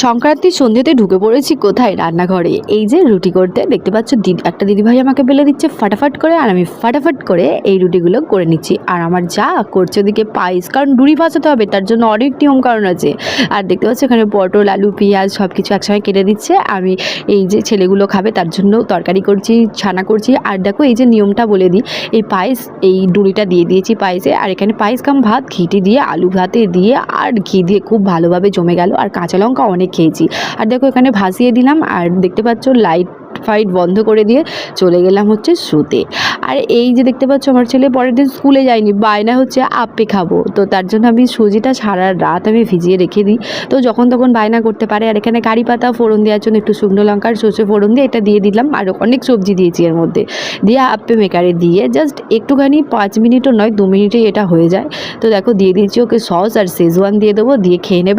সংক্রান্তির সন্ধ্যেতে ঢুকে পড়েছি কোথায়, রান্নাঘরে। এই যে রুটি করতে দেখতে পাচ্ছ, একটা দিদিভাই আমাকে বেলে দিচ্ছে ফাটাফাট করে, আর আমি ফাটাফাট করে এই রুটিগুলো করে নিচ্ছি। আর আমার যা করছে ওদিকে পায়েস, কারণ ডুরি ভাজাতে হবে, তার জন্য অনেক নিয়ম কারণ আছে। আর দেখতে পাচ্ছ এখানে পটল, আলু, পেঁয়াজ সব কিছু একসঙ্গে কেটে দিচ্ছে। আমি এই যে ছেলেগুলো খাবে তার জন্য তরকারি করছি, ছানা করছি। আর দেখো এই যে নিয়মটা বলে দিই, এই পায়েস, এই ডুরিটা দিয়ে দিয়েছি পায়েসে। আর এখানে পায়েস কাম ভাত ঘিটি দিয়ে, আলু ভাতে দিয়ে আর ঘি দিয়ে খুব ভালোভাবে জমে গেল। আর কাঁচা লঙ্কা অনেক খেয়েছি। আর দেখো এখানে ভাসিয়ে দিলাম। আর দেখতে পাচ্ছ লাইট ফাইট বন্ধ করে দিয়ে চলে গেলাম হচ্ছে শুতে। আর এই যে দেখতে পাচ্ছ আমার ছেলে পরের দিন স্কুলে যায়নি, বায়না হচ্ছে আপে খাবো। তো তার জন্য আমি সুজিটা সারা রাত আমি ভিজিয়ে রেখে দিই, তো যখন তখন বায়না করতে পারে। আর এখানে কারি পাতা ফোড়ন দেওয়ার জন্য একটু শুকনো লঙ্কার সর্ষে ফোড়ন দিয়ে এটা দিয়ে দিলাম। আর অনেক সবজি দিয়েছি এর মধ্যে, দিয়ে আপে মেকারে দিয়ে জাস্ট একটুখানি 5 মিনিটও নয় 2 মিনিটেই এটা হয়ে যায়। তো দেখো দিয়ে দিয়েছি ওকে সস, আর শেজওয়ান দিয়ে দেবো, দিয়ে খেয়ে নেবে।